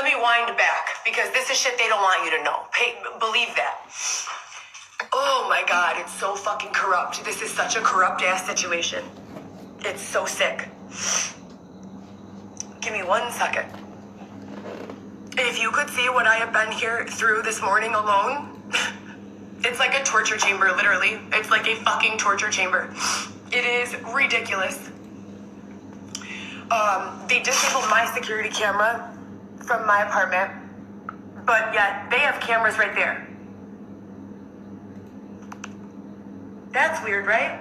let me wind back, because this is shit they don't want you to know. Believe that. Oh my God, it's so fucking corrupt. This is such a corrupt ass situation. It's so sick. Give me 1 second. If you could see what I have been here through this morning alone, it's like a torture chamber, literally. It's like a fucking torture chamber. It is ridiculous. They disabled my security camera from my apartment, but yet they have cameras right there. That's weird, right?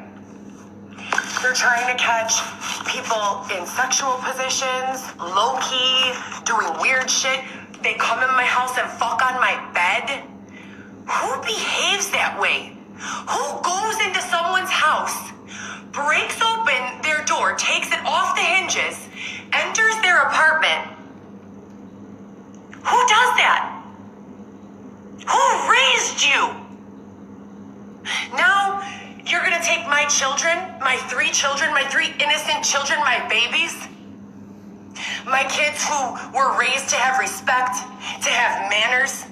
They're trying to catch people in sexual positions, low-key, doing weird shit. They come in my house and fuck on my bed. Who behaves that way? Who goes into someone's house, breaks open their door, takes it off the hinges, enters their apartment? Who does that? Who raised you? Now, you're gonna take my children, my 3 children, my 3 innocent children, my babies, my kids who were raised to have respect, to have manners,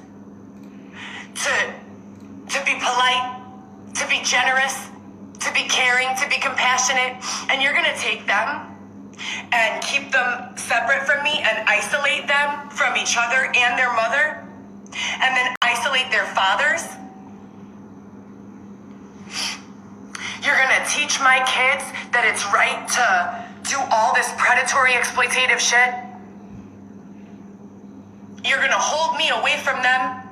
to be polite, to be generous, to be caring, to be compassionate, and you're gonna take them and keep them separate from me and isolate them from each other and their mother, and then isolate their fathers? You're gonna teach my kids that it's right to do all this predatory, exploitative shit? You're gonna hold me away from them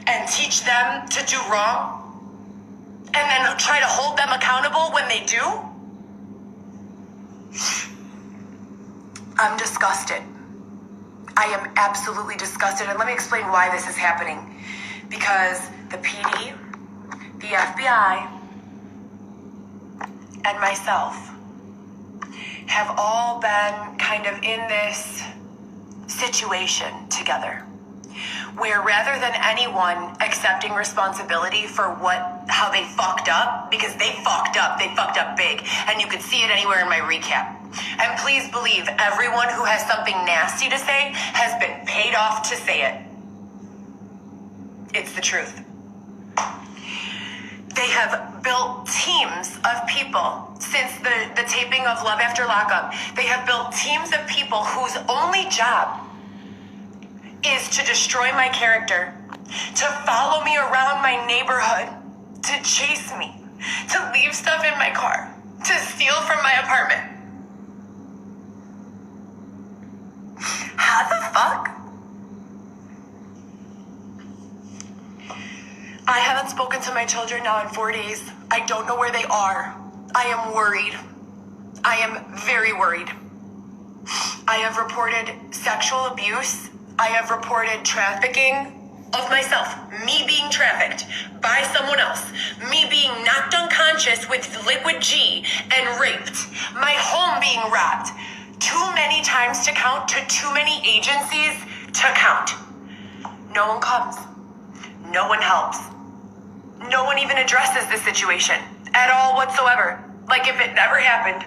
and teach them to do wrong? And then try to hold them accountable when they do? I'm disgusted. I am absolutely disgusted. And let me explain why this is happening. Because the PD, the FBI, and myself have all been kind of in this situation together, where rather than anyone accepting responsibility for how they fucked up, because they fucked up big, and you could see it anywhere in my recap. And please believe everyone who has something nasty to say has been paid off to say it. It's the truth. They have built teams of people since the taping of Love After Lockup. They have built teams of people whose only job is to destroy my character, to follow me around my neighborhood, to chase me, to leave stuff in my car, to steal from my apartment. How the fuck? I haven't spoken to my children now in 4 days. I don't know where they are. I am worried. I am very worried. I have reported sexual abuse. I have reported trafficking of myself, me being trafficked by someone else, me being knocked unconscious with liquid G and raped, my home being robbed. Too many times to count, to too many agencies to count. No one comes. No one helps. No one even addresses this situation at all whatsoever. Like if it never happened.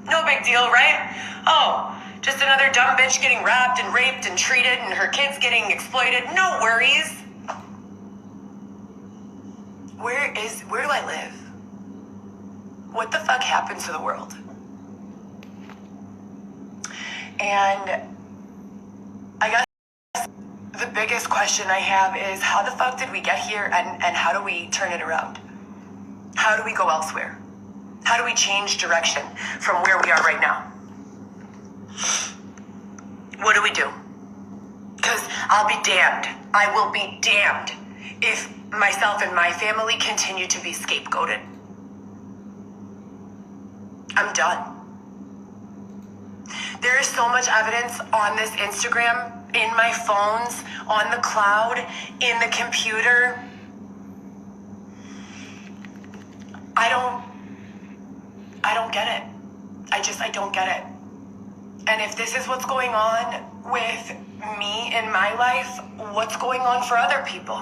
No big deal, right? Oh, just another dumb bitch getting robbed and raped and treated and her kids getting exploited. No worries. Where do I live? What the fuck happened to the world? And I guess the biggest question I have is, how the fuck did we get here, and how do we turn it around? How do we go elsewhere? How do we change direction from where we are right now? What do we do? Because I'll be damned. I will be damned if myself and my family continue to be scapegoated. I'm done. There is so much evidence on this Instagram, in my phones, on the cloud, in the computer. I don't get it. I don't get it. And if this is what's going on with me in my life, what's going on for other people?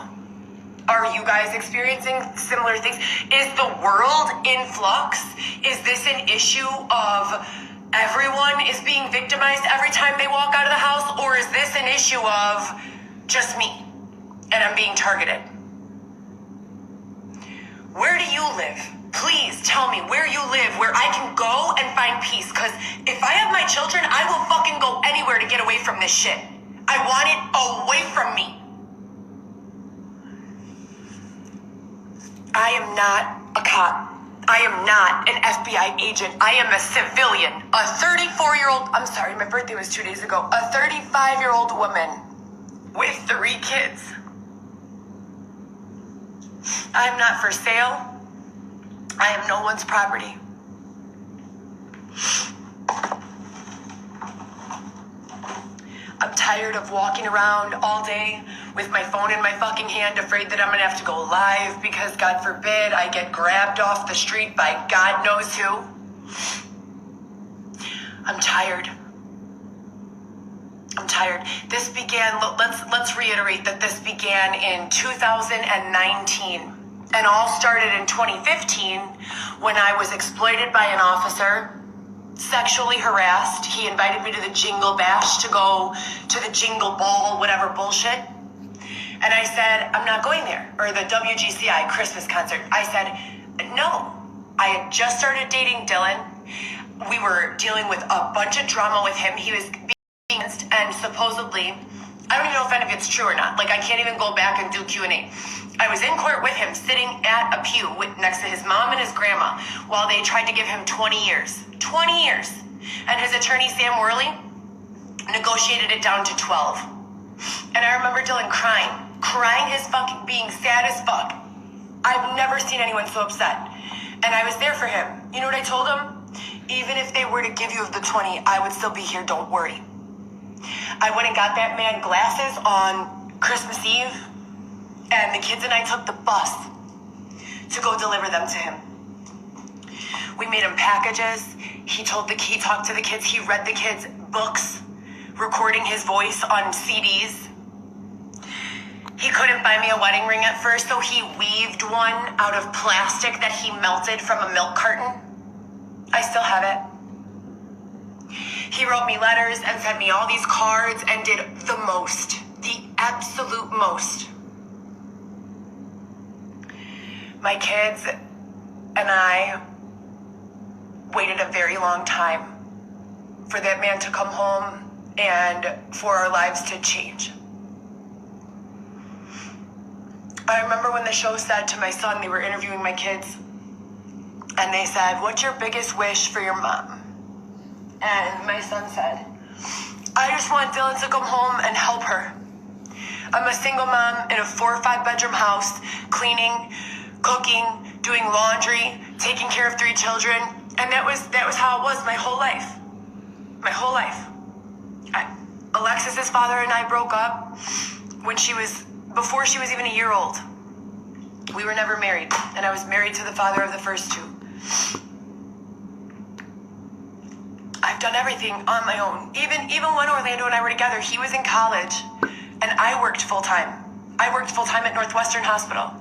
Are you guys experiencing similar things? Is the world in flux? Is this an issue of everyone is being victimized every time they walk out of the house? Or is is this an issue of just me and I'm being targeted? Where do you live? Please tell me where you live, where I can go and find peace. Because if I have my children, I will fucking go anywhere to get away from this shit. I want it away from me. I am not a cop. I am not an FBI agent. I am a civilian. A 34-year-old, I'm sorry, my birthday was 2 days ago. A 35-year-old woman with 3 kids. I am not for sale. I am no one's property. I'm tired of walking around all day with my phone in my fucking hand, afraid that I'm gonna have to go live because, God forbid, I get grabbed off the street by God knows who. I'm tired. I'm tired. This began, let's reiterate that this began in 2019 and all started in 2015 when I was exploited by an officer, sexually harassed. He invited me to the Jingle Bash to go to the Jingle Ball, whatever bullshit. And I said, I'm not going there. Or the WGCI Christmas concert. I said, no. I had just started dating Dylan. We were dealing with a bunch of drama with him. He was being and supposedly, I don't even know if any of it's true or not. Like, I can't even go back and do Q&A. I was in court with him, sitting at a pew next to his mom and his grandma while they tried to give him 20 years. 20 years. And his attorney, Sam Worley, negotiated it down to 12. And I remember Dylan crying his fucking, being sad as fuck. I've never seen anyone so upset. And I was there for him. You know what I told him? Even if they were to give you the 20, I would still be here, don't worry. I went and got that man glasses on Christmas Eve, and the kids and I took the bus to go deliver them to him. We made him packages. He talked to the kids. He read the kids books, recording his voice on CDs. He couldn't buy me a wedding ring at first, so he weaved one out of plastic that he melted from a milk carton. I still have it. He wrote me letters and sent me all these cards and did the most, the absolute most. My kids and I waited a very long time for that man to come home and for our lives to change. I remember when the show said to my son, they were interviewing my kids, and they said, "What's your biggest wish for your mom?" And my son said, "I just want Dylan to come home and help her. I'm a single mom in a 4 or 5 bedroom house, cleaning, cooking, doing laundry, taking care of 3 children." And that was how it was my whole life. My whole life. Alexis's father and I broke up before she was even a year old. We were never married, and I was married to the father of the first 2. I've done everything on my own. Even when Orlando and I were together, he was in college, and I worked full time. I worked full time at Northwestern Hospital.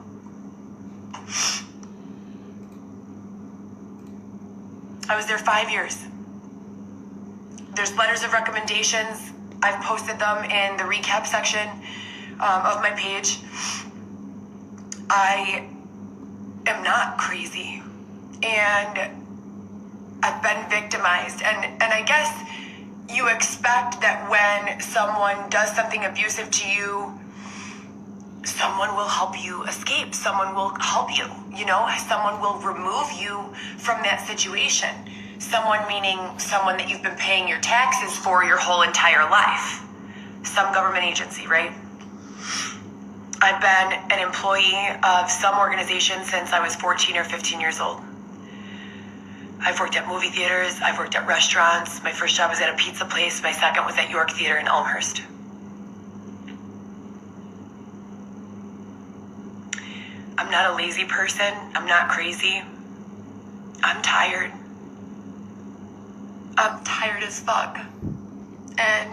I was there 5 years. There's letters of recommendations. I've posted them in the recap section of my page. I am not crazy, and I've been victimized, and I guess you expect that when someone does something abusive to you, someone will help you escape. Someone will help you, someone will remove you from that situation. Someone meaning someone that you've been paying your taxes for your whole entire life. Some government agency, right? I've been an employee of some organization since I was 14 or 15 years old. I've worked at movie theaters. I've worked at restaurants. My first job was at a pizza place. My second was at York Theater in Elmhurst. I'm not a lazy person. I'm not crazy. I'm tired. I'm tired as fuck. And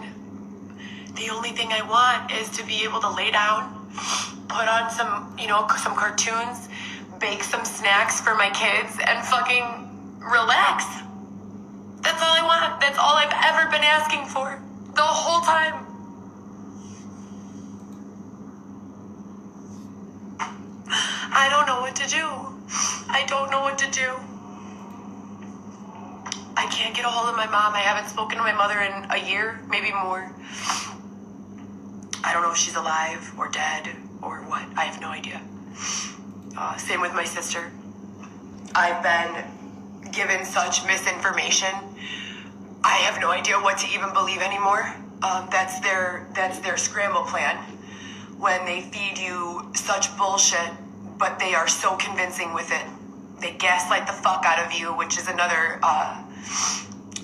the only thing I want is to be able to lay down, put on some cartoons, bake some snacks for my kids, and fucking relax. That's all I want. That's all I've ever been asking for the whole time. do. I don't know what to do. I can't get a hold of my mom. I haven't spoken to my mother in a year, maybe more. I don't know if she's alive or dead or what. I have no idea. Same with my sister. I've been given such misinformation. I have no idea what to even believe anymore. That's their scramble plan. When they feed you such bullshit, but they are so convincing with it. They gaslight the fuck out of you, which is another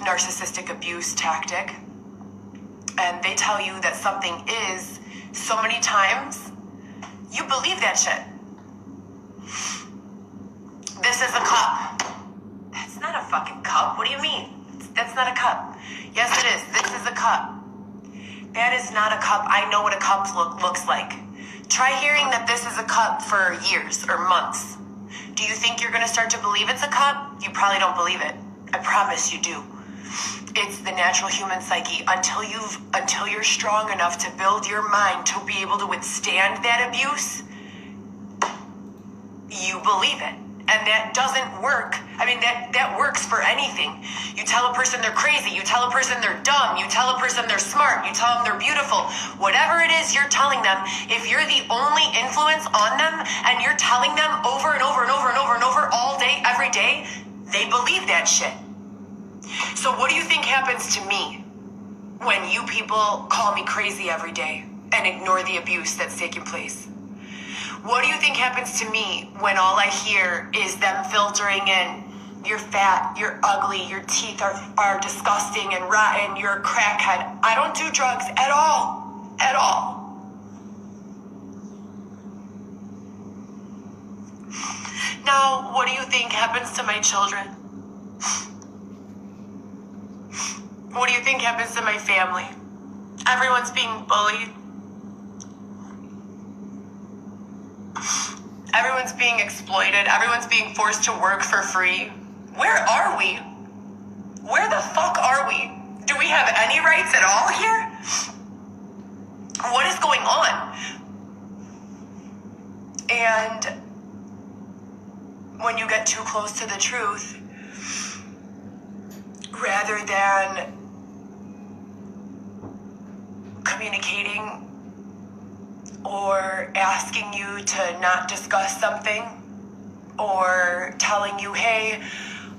narcissistic abuse tactic. And they tell you that something is so many times, you believe that shit. This is a cup. That's not a fucking cup. What do you mean? That's not a cup. Yes, it is. This is a cup. That is not a cup. I know what a cup looks like. Try hearing that this is a cup for years or months. Do you think you're going to start to believe it's a cup? You probably don't believe it. I promise you do. It's the natural human psyche. Until you're strong enough to build your mind to be able to withstand that abuse, you believe it. And that doesn't work. I mean, that works for anything. You tell a person they're crazy. You tell a person they're dumb. You tell a person they're smart. You tell them they're beautiful. Whatever it is you're telling them, if you're the only influence on them and you're telling them over and over and over and over and over all day, every day, they believe that shit. So what do you think happens to me when you people call me crazy every day and ignore the abuse that's taking place? What do you think happens to me when all I hear is them filtering in, you're fat, you're ugly, your teeth are disgusting and rotten, you're a crackhead. I don't do drugs at all. At all. Now, what do you think happens to my children? What do you think happens to my family? Everyone's being bullied. Everyone's being exploited. Everyone's being forced to work for free. Where are we? Where the fuck are we? Do we have any rights at all here? What is going on? And when you get too close to the truth, rather than communicating or asking you to not discuss something, or telling you, hey,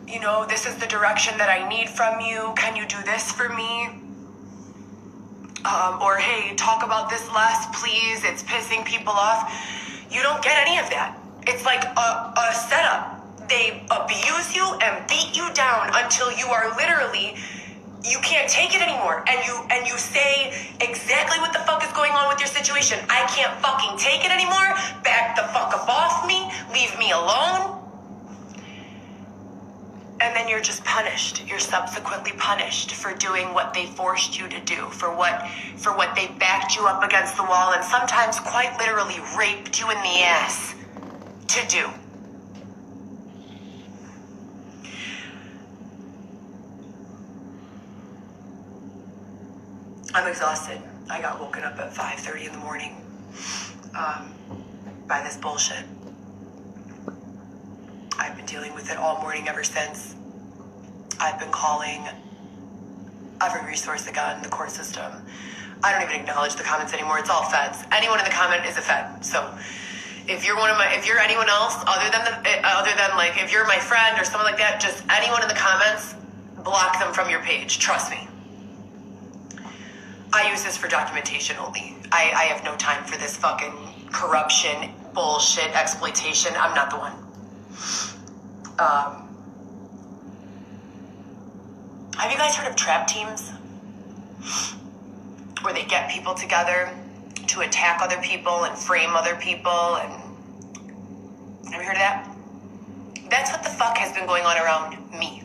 you know, this is the direction that I need from you. Can you do this for me? Or, hey, talk about this less, please. It's pissing people off. You don't get any of that. It's like a setup. They abuse you and beat you down until you are literally, you can't take it anymore. And you say exactly what the fuck is going on with your situation. I can't fucking take it anymore. Back the fuck up off me. Leave me alone. And then you're just punished. You're subsequently punished for doing what they forced you to do, for what they backed you up against the wall and sometimes quite literally raped you in the ass to do. I'm exhausted. I got woken up at 5:30 in the morning by this bullshit. I've been dealing with it all morning ever since. I've been calling every resource I got in the court system. I don't even acknowledge the comments anymore. It's all feds. Anyone in the comment is a fed. So if you're anyone else other than like if you're my friend or someone like that, just anyone in the comments, block them from your page. Trust me. I use this for documentation only. I have no time for this fucking corruption, bullshit, exploitation. I'm not the one. Have you guys heard of trap teams? Where they get people together to attack other people and frame other people and... Have you heard of that? That's what the fuck has been going on around me.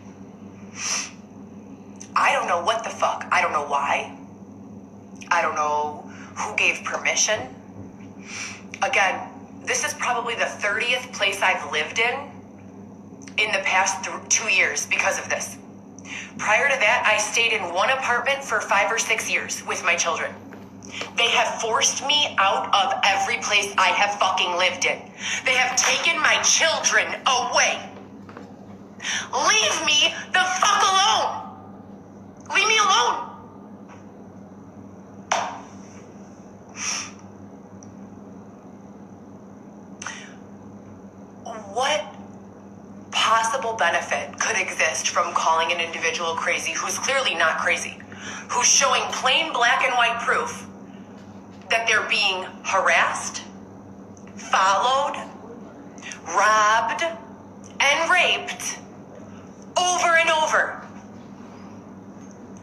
I don't know what the fuck. I don't know why. I don't know who gave permission. Again, this is probably the 30th place I've lived in the past 2 years because of this. Prior to that, I stayed in one apartment for 5 or 6 years with my children. They have forced me out of every place I have fucking lived in. They have taken my children away. Leave me the fuck alone. Leave me alone. What possible benefit could exist from calling an individual crazy who's clearly not crazy, who's showing plain black and white proof that they're being harassed, followed, robbed, and raped over and over?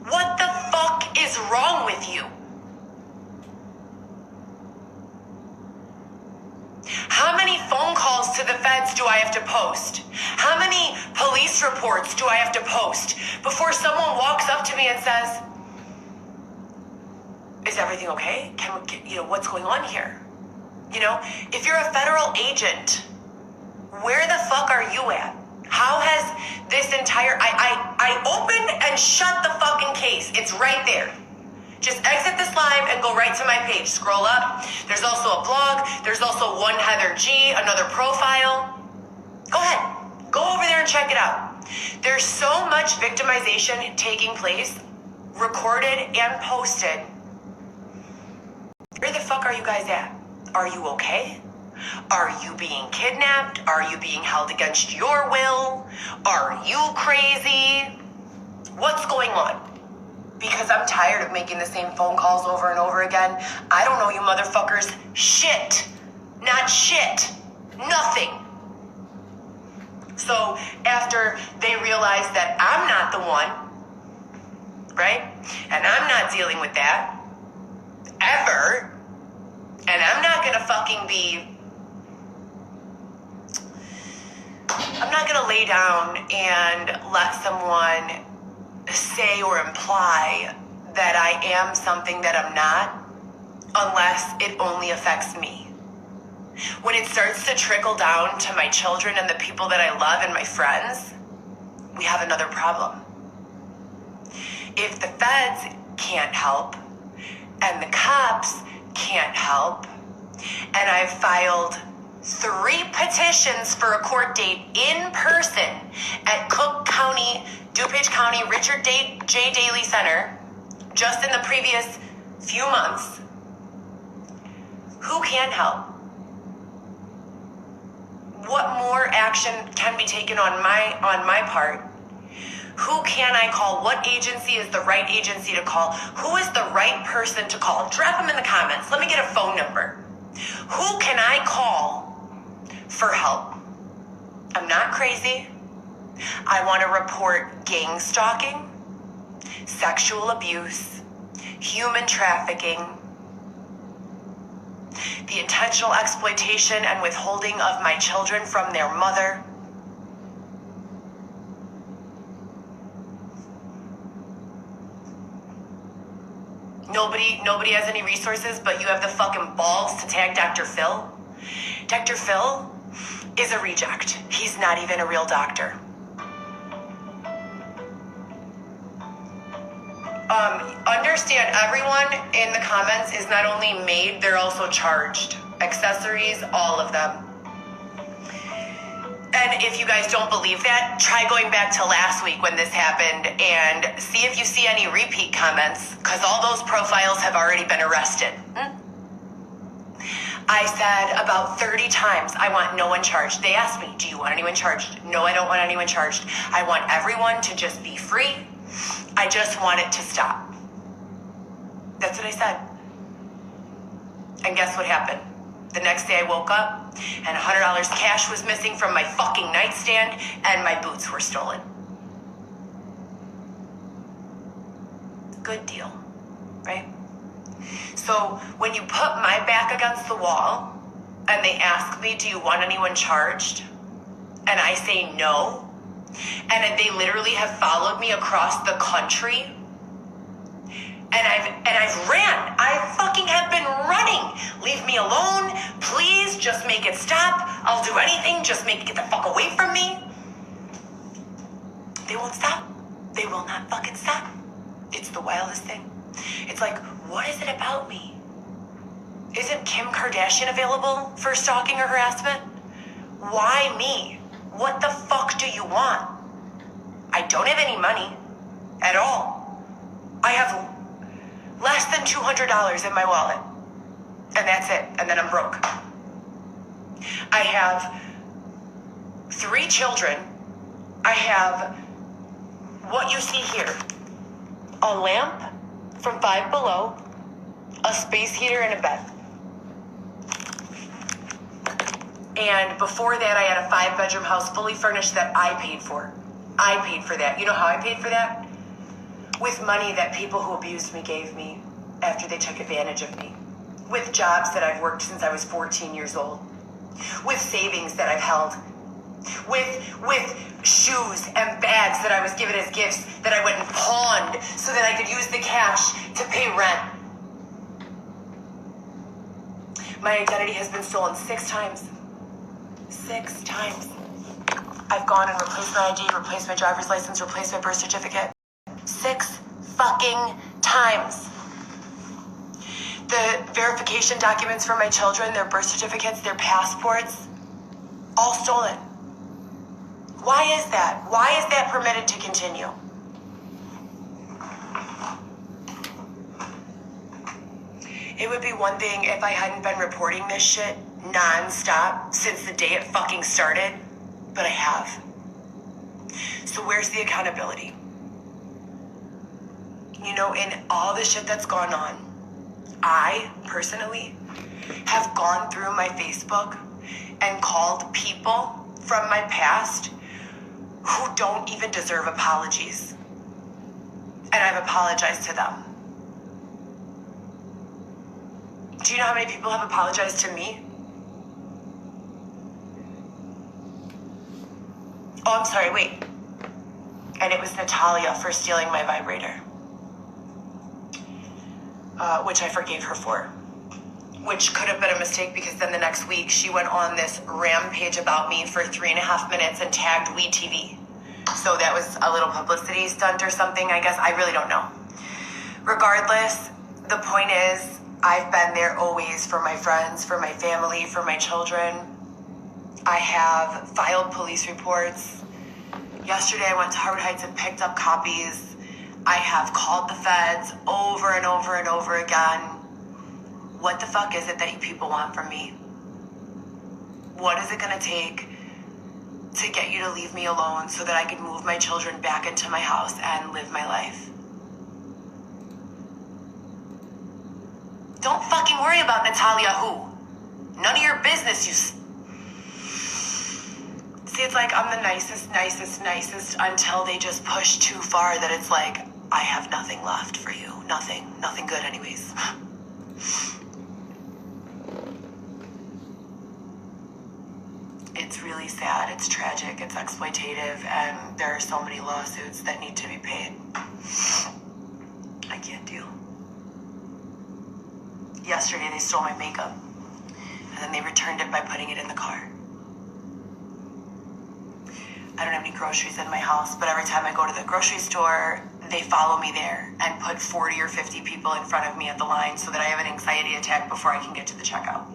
What the fuck is wrong with you? How many phone calls to the feds do I have to post? How many police reports do I have to post before someone walks up to me and says, is everything okay? Can we, what's going on here? If you're a federal agent, where the fuck are you at? How has this entire, I opened and shut the fucking case. It's right there. Just exit this live and go right to my page. Scroll up. There's also a blog. There's also one Heather G, another profile. Go ahead. Go over there and check it out. There's so much victimization taking place, recorded and posted. Where the fuck are you guys at? Are you okay? Are you being kidnapped? Are you being held against your will? Are you crazy? What's going on? Because I'm tired of making the same phone calls over and over again. I don't know you motherfuckers shit. Not shit. Nothing. So after they realize that I'm not the one, right? And I'm not dealing with that ever. And I'm not gonna fucking I'm not gonna lay down and let someone say or imply that I am something that I'm not, unless it only affects me. When it starts to trickle down to my children and the people that I love and my friends, we have another problem. If the feds can't help and the cops can't help, and I've filed 3 petitions for a court date in person at Cook County, DuPage County, Richard J. Daley Center, just in the previous few months. Who can help? What more action can be taken on my part? Who can I call? What agency is the right agency to call? Who is the right person to call? Drop them in the comments. Let me get a phone number. Who can I call for help? I'm not crazy. I want to report gang stalking, sexual abuse, human trafficking, the intentional exploitation and withholding of my children from their mother. Nobody has any resources, but you have the fucking balls to tag Dr. Phil. Dr. Phil is a reject. He's not even a real doctor. Understand, everyone in the comments is not only made, they're also charged. Accessories, all of them. And if you guys don't believe that, try going back to last week when this happened and see if you see any repeat comments, because all those profiles have already been arrested. I said about 30 times, I want no one charged. They asked me, do you want anyone charged? No, I don't want anyone charged. I want everyone to just be free. I just want it to stop. That's what I said. And guess what happened? The next day I woke up and $100 cash was missing from my fucking nightstand and my boots were stolen. Good deal, right? So when you put my back against the wall and they ask me, do you want anyone charged? And I say no, and they literally have followed me across the country, and I've ran. I fucking have been running. Leave me alone. Please just make it stop. I'll do anything. Just make it get the fuck away from me. They won't stop. They will not fucking stop. It's the wildest thing. It's like, What is it about me? Isn't Kim Kardashian available for stalking or harassment? Why me? What the fuck do you want? I don't have any money at all. I have less than $200 in my wallet. And that's it. And then I'm broke. I have 3 children. I have what you see here. A lamp from Five Below, a space heater, and a bed. And before that, I had a 5-bedroom house fully furnished that I paid for. I paid for that. You know how I paid for that? With money that people who abused me gave me after they took advantage of me. With jobs that I've worked since I was 14 years old. With savings that I've held. With shoes and bags that I was given as gifts that I went and pawned so that I could use the cash to pay rent. My identity has been stolen 6 times. 6 times. I've gone and replaced my ID, replaced my driver's license, replaced my birth certificate. 6 fucking times. The verification documents for my children, their birth certificates, their passports, all stolen. Why is that? Why is that permitted to continue? It would be one thing if I hadn't been reporting this shit non-stop since the day it fucking started, but I have. So where's the accountability? You know, in all the shit that's gone on, I personally have gone through my Facebook and called people from my past who don't even deserve apologies. And I've apologized to them. Do you know how many people have apologized to me? Oh, I'm sorry, wait. And it was Natalia for stealing my vibrator. Which I forgave her for. Which could have been a mistake because then the next week she went on this rampage about me for 3.5 minutes and tagged WeTV. So that was a little publicity stunt or something, I guess. I really don't know. Regardless, the point is, I've been there always for my friends, for my family, for my children. I have filed police reports. Yesterday I went to Harvard Heights and picked up copies. I have called the feds over and over and over again. What the fuck is it that you people want from me? What is it gonna take to get you to leave me alone so that I can move my children back into my house and live my life? Don't fucking worry about Natalia who. None of your business, you... See, it's like I'm the nicest until they just push too far that it's like, I have nothing left for you. Nothing good anyways. It's really sad, it's tragic, it's exploitative, and there are so many lawsuits that need to be paid. I can't deal. Yesterday they stole my makeup, and then they returned it by putting it in the car. I don't have any groceries in my house, but every time I go to the grocery store, they follow me there and put 40 or 50 people in front of me at the line so that I have an anxiety attack before I can get to the checkout.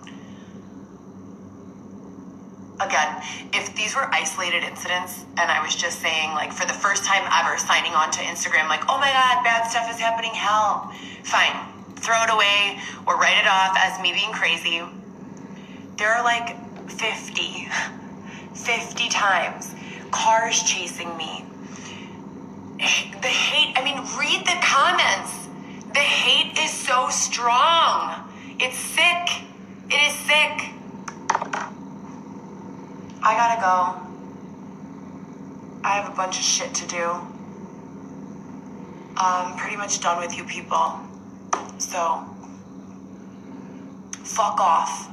Again, if these were isolated incidents and I was just saying, like, for the first time ever signing on to Instagram, like, oh my God, bad stuff is happening, help, fine, throw it away or write it off as me being crazy. There are like 50 times cars chasing me. The hate, I mean, read the comments. The hate is so strong. It's sick. It is sick. I gotta go. I have a bunch of shit to do. I'm pretty much done with you people. So, fuck off.